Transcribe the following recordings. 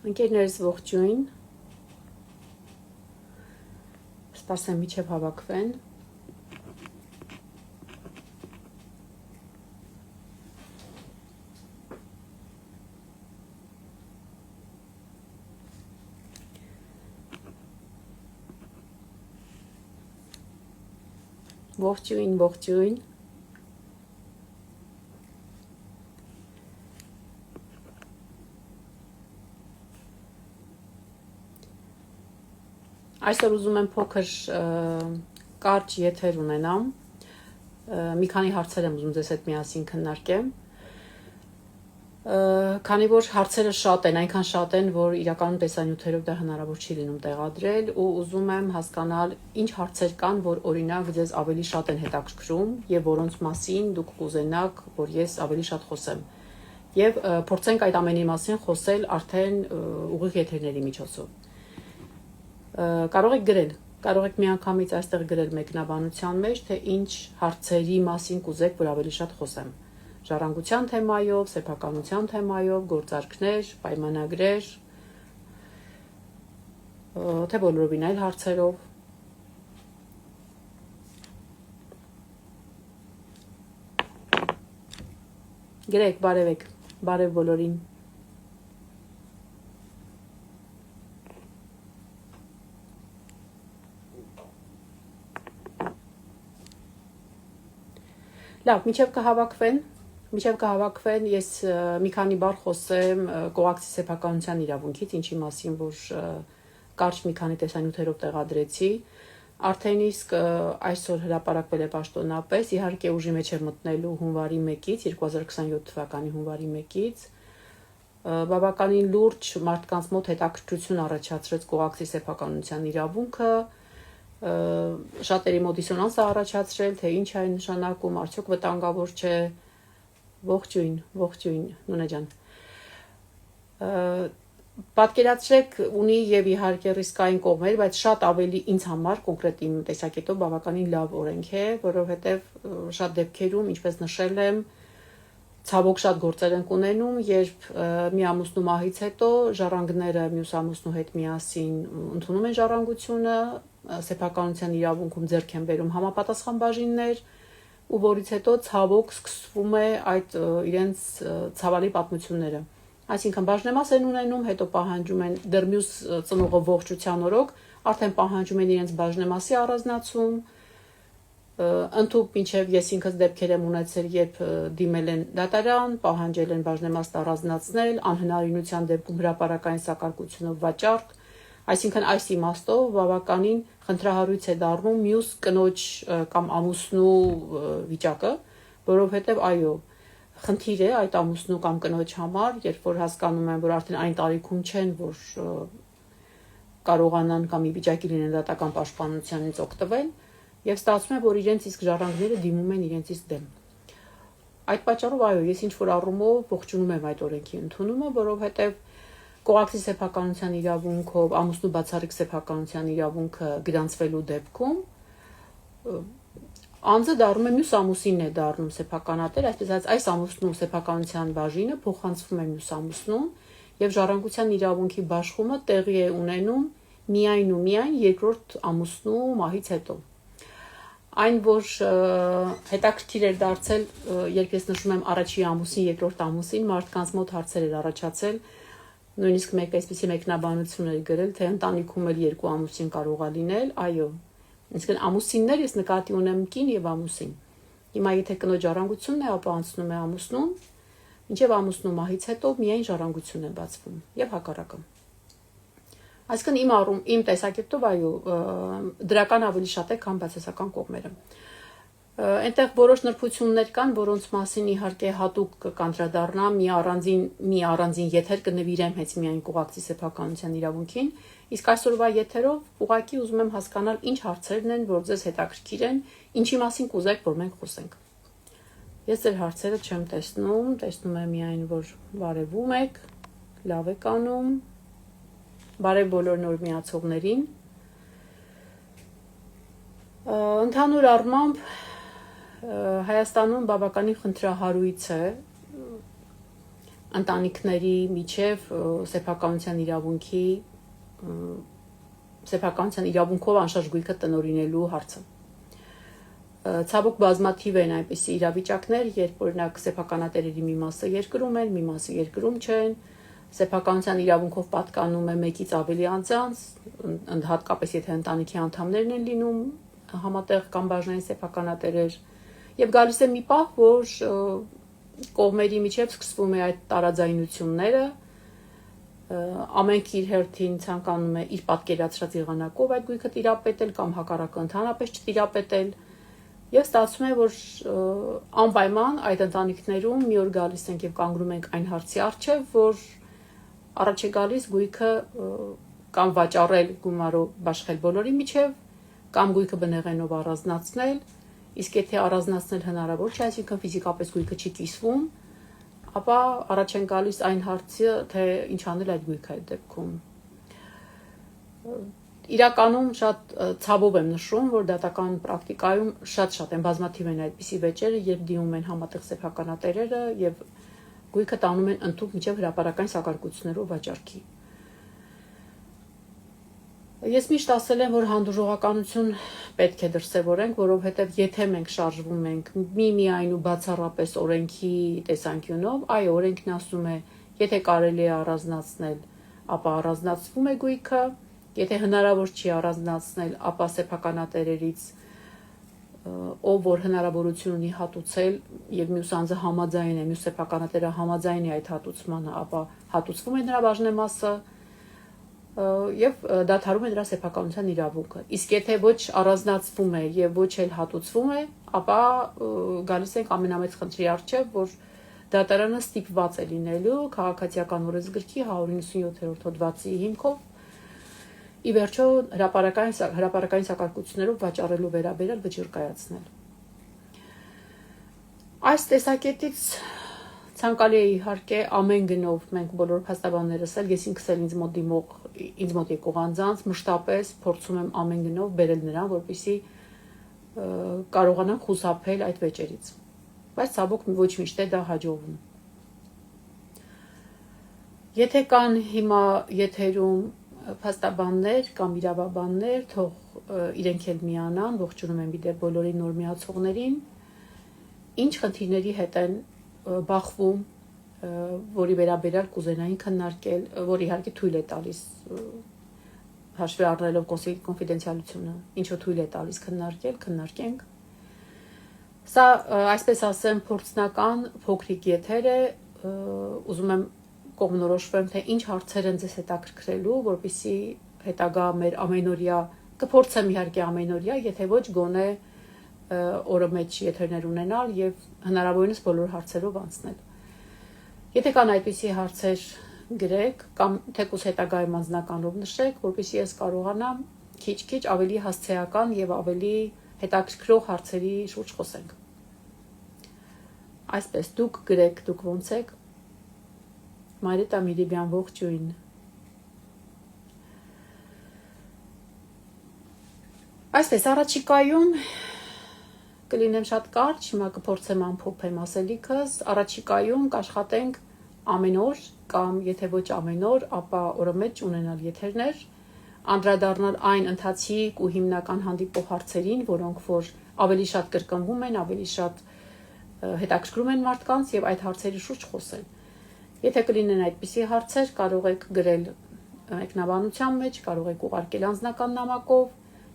Ընկերներս ողջույն, սպասեմ միջև հավաքվեն։ Ողջույն։ Այսօր ուզում եմ փոքր կարճ եթեր ունենամ, մի քանի հարցեր եմ ուզում ձեզ հետ միասին քննարկեմ, քանի որ հարցերը շատ են, այնքան շատ են, որ իրականում տեսանյութերով դա հնարավոր չի լինում տեղադրել ու ուզում եմ հասկանալ ինչ հարցեր կան, որ օրինակ ձեզ ավելի շատ են հետաքրքրում եւ որոնց մասին դուք կուզենաք, որ ես ավելի շատ խոսեմ եւ փորձենք այդ ամենի մասին խոսել արդեն ուղիղ եթերների միջոցով։ Կարող եք միանգամից այստեղ գրել մեկնաբանության մեջ, թե ինչ հարցերի մասին կուզեք, որ ավելի շատ խոսեմ։ Ժառանգության թեմայով, սեփականության թեմայով, գործարքներ, պայմանագրեր, թե բոլորովին այլ հարցերով։ Գրեք, բարև բոլորին։ Լավ, միջև կհավաքվեն, ես մի քանի բառ խոսեմ կողակցի սեփականության իրավունքից, ինչի մասին, որ կարճ մի քանի տեսանյութերով տեղադրեցի, արդեն իսկ այսօր հրապարակվել է պաշտոնապես, իհարկե ուժի մեջ էր մտնելու հունվարի 1-ից, 2027 թվականի հունվարի 1-ից, բավականին լուրջ մարդկանց մոտ հետաքրքրություն առաջացրեց կողակցի սեփականության իրավունքը, շատերի մոտ դիսոնանս է առաջացրել, թե ինչ է նշանակում, արդյոք վտանգավոր չէ, ողջույն, Նունե ջան։ Պատկերացրեք, ունի եւ իհարկե ռիսկային կողմեր, բայց շատ ավելի ինձ համար կոնկրետ իմ տեսակետով բավականին լավ օրենք է, որովհետեւ շատ դեպքերում, ինչպես նշել եմ, ցավոք շատ գործեր են ունենում, երբ մի ամուսնու մահից հետո ժառանգները մյուս ամուսնու հետ միասին ընդունում են ժառանգությունը, սեփականության իրավունքում ձեռք են բերում համապատասխան բաժիններ, ու որից հետո ցավոք սկսվում է այդ իրենց ցավալի պատմությունները։ Այսինքն բաժնեմաս են ունենում, հետո պահանջում են դեռ մյուս ծնողը ողջության օրոք, արդեն պահանջում են իրենց բաժնեմասի առանձնացում, ընդհուպ մինչև ես ինքս դեպքեր եմ ունեցել, երբ դիմել են դատարան, պահանջել են բաժնեմաստ առանձնացնել, անհնարինության դեպքում հրապարակային սակարկությունով վաճառք, այսինքն այս իմաստով բավականին խնդրահարույց է դառնում մյուս կնոջ կամ ամուսնու վիճակը, որովհետև այո, խնդիր է այդ ամուսնու կամ կնոջ համար, երբ որ հասկանում են, որ արդեն այն տարիքում չեն, որ կարողանան կամ ի վիճակի լինեն դատական պաշտպանությունից օգտվել, եւ ստացվում է, որ իրենց իսկ ժառանգները դիմում են իրենց իսկ դեմ։ Այդ պատճառով այո, ես ինչ որ առումով ողջունում եմ այդ օրենքի ընդունումը, որովհետեւ կողակցի սեփականության իրավունքով ամուսնու բացառիկ սեփականության իրավունքը գրանցվելու դեպքում անձը դառնում է մյուս ամուսինն է դառնում սեփականատեր, այսպես ասած այս ամուսնու սեփականության բաժինը փոխանցվում է մյուս ամուսնուն եւ ժառանգության իրավունքի բաշխումը տեղի է ունենում միայն ու միայն երկրորդ ամուսնու մահից հետո։ Այն, որ հետաքրքիր էր դարձել, երբ ես նշում եմ առաջի ամուսին, երկրորդ ամուսին, մարդկանց մոտ հարցեր էր առաջացել, նույնիսկ մեկ այսպիսի մեկնաբանություն էր գրել, թե ընտանիքում էլ երկու ամուսին կարող է լինել, այո, այսինքն ամուսիններ ես նկատի ունեմ կին եւ ամուսին։ Հիմա եթե կնոջ ժառանգությունն է, ապա անցնում է ամուսնուն, մինչեւ ամուսնու մահից հետո միայն ժառանգությունն է բացվում եւ հակառակը։ Այսինքն իմ տեսակետով այո, դրական ավելի շատ է, քան բացասական կողմերը։ Այնտեղ որոշ նրբություններ կան, որոնց մասին իհարկե հատուկ կանդրադառնամ, մի առանձին եթեր կնվիրեմ հենց միայն կողակցի սեփականության իրավունքին, իսկ այսօրվա եթերով ուղղակի ուզում եմ հասկանալ ինչ հարցերն են, որ ձեզ հետաքրքիր են, ինչի մասին կուզեք, որ մենք խոսենք։ Ես ձեր հարցերը չեմ տեսնում եմ միայն, որ բարևում եք, լավ եք անում, բարև բոլոր նոր միացողներին։ Ընդհանուր առմամբ Հայաստանում բավականին խնդրահարույց է ընտանիքների միջև սեփականության իրավունքով անշարժ գույքը տնօրինելու հարցը։ Ցավոք բազմաթիվ են այնպիսի իրավիճակներ, երբ օրինակ սեփականատերերի մի մասը երկրում են, մի մասը երկրում չեն, սեփականության իրավունքով պատկանում է մեկից ավելի անձանց, հատկապես եթե ընտանիքի անդամներն են լինում համատեղ կամ բաժնային սեփականատերեր, եւ գալիս է մի պահ, որ կողմերի միջև սկսվում է այդ տարաձայնությունները, ամենք իր հերթին ցանկանում է իր պատկերացրած եղանակով այդ գույքը տիրապետել կամ հակառակը ընդհանրապես չտիրապետել, եւ ստացվում է, որ անպայման այդ ընտանիքներում մի օր գալիս ենք եւ կանգնում ենք այն հարցի առջեւ, որ առաջ է գալիս գույքը կամ վաճառել գումարով բաշխել բոլորի միջև, կամ գույքը բնեղենով առանձնացնել, իսկ եթե առանձնացնել հնարավոր չէ, այսինքն ֆիզիկապես գույքը չի կիսվում, ապա առաջ են գալիս այն հարցը, թե ինչ անել այդ գույքը այդ դեպքում։ Իրականում շատ ցավով եմ նշում, որ դատական պրակտիկայում շատ են բազմաթիվ են այդպիսի վեճերը, երբ դիմում են համատեղ սեփականատերերը եւ գույքը տանում են ընդհանուր միջև հրապարակային սակարկություններով վաճառքի։ Ես միշտ ասել եմ, որ հանդուրժողականություն պետք է դրսևորենք, որովհետև եթե մենք շարժվում ենք միայն ու բացառապես օրենքի տեսանկյունով, այ օրենքն ասում է, եթե կարելի է առանձնացնել, ապա առանձնացվում է գույքը, եթե հնարավոր չի առանձնացնել, ապա սեփականատերերից ով որ հնարավորություն ունի հատուցել եւ մյուս անձը համաձայն է, մյուս սեփականատերը համաձայն է այդ հատուցմանը, ապա հատուցվում է նրա բաժնեմասը եւ դադարում է նրա սեփականության իրավունքը։ Իսկ եթե ոչ առանձնացվում է եւ ոչ էլ հատուցվում է, ապա գալիս ենք ամենամեծ խնդրի առջեւ, որ դատարանը ստիպված է լինելու քաղաքացիական օրենսգրքի 197-րդ հոդվածի հիմքով ի վերջո հրապարակային սակարկություններով վաճառելու վերաբերյալ վճիռ կայացնել։ Այս տեսակետից ցանկալի է իհարկե ամեն գնով մենք բոլոր փաստաբաններս էլ ես ինքս էլ ինձ մոտ եկող անձանց մշտապես փորձում եմ ամեն գնով բերել նրան, որպեսզի կարողանան խուսափել այդ վեճերից։ Բայց ցավոք ոչ միշտ է դա հաջողվում։ Եթե կան հիմա եթերում փաստաբաններ կամ իրավաբաններ, թող իրենք էլ միանան, ողջունում եմ իդեպ բոլորի նոր միացողներին, ինչ խնդիրների հետ են բախվում, որի վերաբերյալ կուզենային քննարկել, որ իհարկե թույլ է տալիս հաշվի առնելով կոնֆիդենցիալությունը, ինչը թույլ է տալիս քննարկենք։ Սա, այսպես ասեմ, փորձնական փոքրիկ եթեր է, ուզում եմ կողմնորոշվեմ, թե ինչ հարցեր են ձեզ հետաքրքրելու, որպեսզի հետագա մեր ամենօրյա, կփորձեմ իհարկե ամենօրյա, եթե ոչ գոնե օրը մեջ եթերներ ունենալ եւ հնարավորինս բոլոր հարցերով անցնել։ Եթե կան այդպիսի հարցեր, գրեք կամ թեկուզ հետագայում անձնականով նշեք, որպեսզի ես կարողանամ քիչ-քիչ ավելի հասցեական եւ ավելի հետաքրքրող հարցերի շուրջ խոսենք։ Այսպես դուք գրեք, դուք ոնց եք։ Մարիտա Միրիբյան, ողջույն։ Այսպես առաջիկայում կլինեմ շատ կարճ, հիմա կփորձեմ ամփոփեմ ասելիքս, առաջիկայում կաշխատենք ամեն օր կամ եթե ոչ ամեն օր, ապա օրը մեջ ունենալ եթերներ, անդրադառնալ այն ընթացիկ ու հիմնական հանդիպող հարցերին, որոնք որ ավելի շատ կրկնվում են, ավելի շատ հետաքրքրում են մարդկանց եւ այդ հարցերի շուրջ խոսել։ Եթե կլինեն այդպիսի հարցեր, կարող եք գրել մեկնաբանության մեջ, կարող եք ուղարկել անձնական նամակով,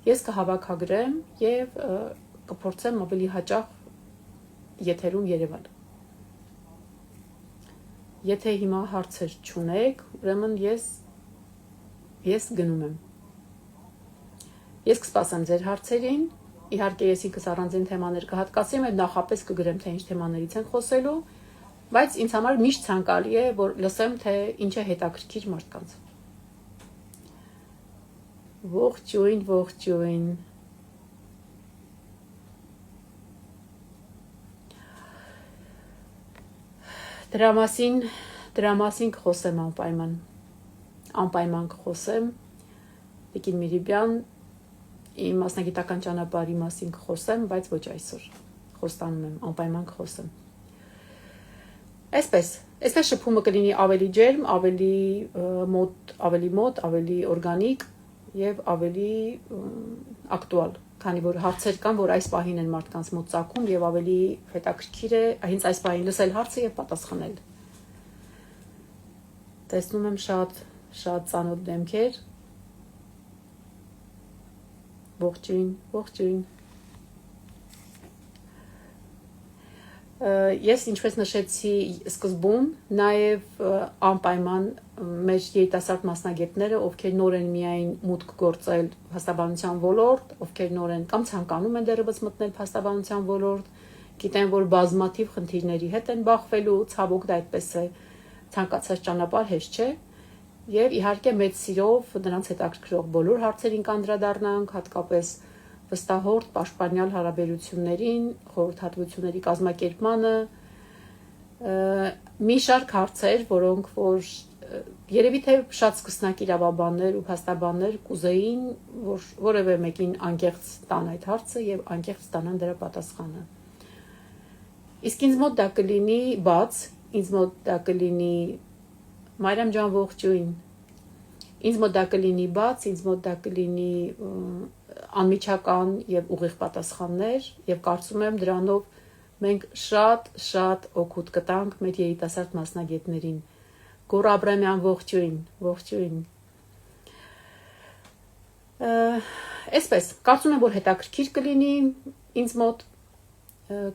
ես կհավաքագրեմ եւ կփորձեմ ավելի հաճախ եթերում երևալ։ Եթե հիմա հարցեր չունեք, ուրեմն ես գնում եմ։ Ես կսպասեմ ձեր հարցերին, իհարկե ես ինքս առանձին թեմաներ կհատկացեմ եւ նախապես կգրեմ, թե ինչ թեմաներից են խոսելու, բայց ինձ համար միշտ ցանկալի է, որ լսեմ, թե ինչ է հետաքրքիր մարդկանց։ Ողջույն։ Դրա մասին կխոսեմ անպայման կխոսեմ, Տիկին Միրիբյան, իմ մասնագիտական ճանապարհի մասին կխոսեմ, բայց ոչ այսօր, խոստանում եմ, անպայման կխոսեմ։ Այսպես, Այսպես շփումը կլինի ավելի ջերմ, ավելի մոտ, ավելի օրգանիկ եւ ավելի ակտուալ, քանի որ հարցեր կան, որ այս պահին են մարդկանց մոտ ծագում եւ ավելի հետաքրքիր է հենց այս պահին լսել հարցը եւ պատասխանել։ Տեսնում եմ շատ ծանոթ դեմքեր։ Ողջույն։ Ես ինչպես նշեցի սկզբում, նաև անպայման մեր երիտասարդ մասնագետները, ովքեր նոր են միայն մուտք գործել փաստաբանության ոլորտ, ովքեր նոր են կամ ցանկանում են դեռևս մտնել փաստաբանության ոլորտ, գիտեն, որ բազմաթիվ խնդիրների հետ են բախվելու, ցավոք դա այդպես է, ցանկացած ճանապարհ հեշտ չէ, եւ իհարկե մեծ սիրով նրանց հետաքրքրող բոլոր հարցերին կանդրադառնանք, հատկապես վստահորդ պաշտպանյալ հարաբերություններին, խորհրդատվությունների կազմակերպմանը, մի շարք հարցեր, որոնք որ երևի թե շատ սկսնակ իրավաբաններ ու փաստաբաններ կուզեին, որ որևէ մեկին անկեղծ տան այդ հարցը եւ անկեղծ ստանան դրա պատասխանը։ Իսկ ինձ մոտ դա կլինի բաց, ինձ մոտ դա կլինի Մարիամ ջան ողջույն։ Ինձ մոտ դա կլինի բաց, ինձ մոտ դա կլինի անմիջական եւ ուղիղ պատասխաններ եւ կարծում եմ դրանով մենք շատ օգուտ կտանք մեր երիտասարդ մասնագետներին։ Գոռ Աբրամյան ողջույն։ Այսպես, կարծում եմ, որ հետաքրքիր կլինի ինձ մոտ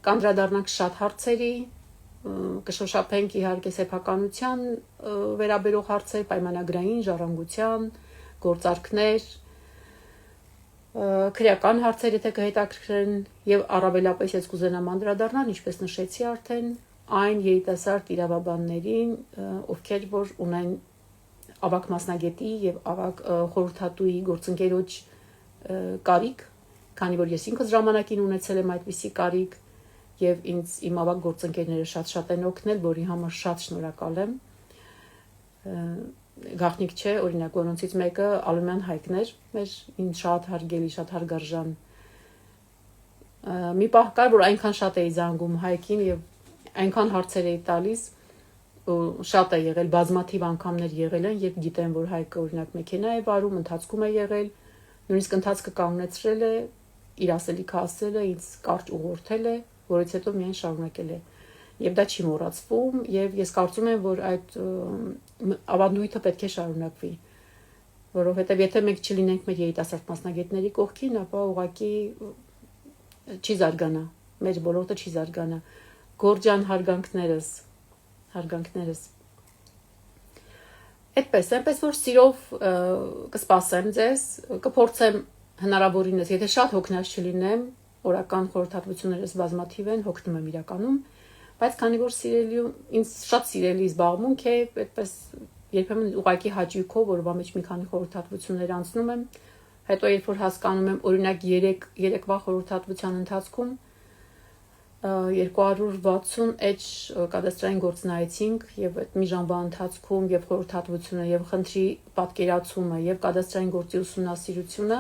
կանդրադառնանք շատ հարցերի, կշոշափենք իհարկե սեփականության վերաբերող հարցեր, պայմանագրային, ժառանգության, գործարքներ, քրեական հարցեր, եթե կհետաքրքրեն եւ առավելապես ես կուզենամ անդրադառնալ, ինչպես նշեցի արդեն, այն երիտասարդ իրավաբաններին, ովքեր որ ունեն ավագ մասնագետի եւ ավագ խորհրդատուի գործընկերոջ կարիք, քանի որ ես ինքս ժամանակին ունեցել եմ այդպիսի կարիք եւ ինձ իմ ավագ գործընկերները շատ են օգնել, որի համար շատ շնորհակալ եմ։ Գաղտնիք չէ, օրինակ, որոնցից մեկը Ալումյան Հայկն էր, մեր ինձ շատ հարգելի, շատ հարգարժան։ Մի պահ կար, որ այնքան շատ էի զանգում Հայկին եւ այնքան հարցեր էի տալիս, շատ է եղել, բազմաթիվ անգամներ եղել են, երբ գիտեմ, որ Հայկը օրինակ մեքենա է վարում, ընթացքում է եղել, նույնիսկ ընթացքը կանգնեցրել է, իր ասելիքը ասել է, ինձ կարճ ուղղորդել է, որից հետո միայն շարունակել է։ Եվ դա չի մոռացվում, եւ ես կարծում եմ, որ այդ ավանդույթը պետք է շարունակվի, որովհետեւ եթե մենք չլինենք մեր երիտասարդ մասնագետների կողքին, ապա ուղղակի չի զարգանա, մեր ոլորտը չի զարգանա։ Գորջան հարգանքներս։ Այդպես որ սիրով կսպասեմ ձեզ, կփորձեմ հնարավորինս, եթե շատ հոգնած չլինեմ, օրական խորհրդատվություններս բազմաթիվ են, հոգնում եմ իրականում, բայց քանի որ ինձ շատ սիրելի զբաղմունք է, այդպես երբեմն ուղղակի հաճույքով որովհետեւ մեջ մի քանի խորհրդատվություններ անցնում եմ, հետո երբ որ հասկանում եմ, օրինակ երեկվա խորհրդատվության ընթացքում 260 էջ կադաստրային գործ նայեցինք եւ այդ մի ժամվա ընթացքում եւ խորհրդատվությունը եւ խնդրի պատկերացումը եւ կադաստրային գործի ուսումնասիրությունը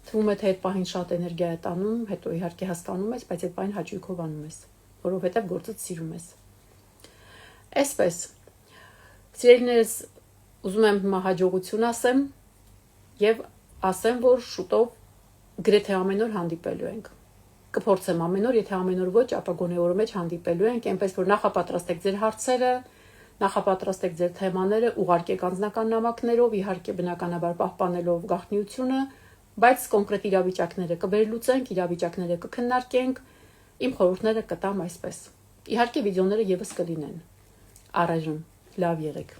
թվում է թե այդ պահին շատ էներգիա է տանում, հետո իհարկե հասկանում ես, բայց այդ պահին հաճույքով անում ես, որովհետեւ գործը սիրում ես։ Այսպես, սիրելիներս, ուզում եմ հիմա հաջողություն ասեմ եւ ասեմ, որ շուտով գրեթե ամեն օր հանդիպելու ենք։ Կփորձեմ ամեն օր, եթե ամեն օր ոչ, ապա գոնե օրը մեջ հանդիպելու ենք, այնպես որ նախապատրաստեք ձեր հարցերը, նախապատրաստեք ձեր թեմաները, ուղարկեք անձնական նամակներով, իհարկե բնականաբար պահպանելով գաղտնիությունը, բայց կոնկրետ իրավիճակները կվերլուծենք, իրավիճակները կքննարկենք, իմ խորհուրդները կտամ այսպես։ Իհարկե վիդեոները եւս կլինեն։ Առայժմ լավ եղեք։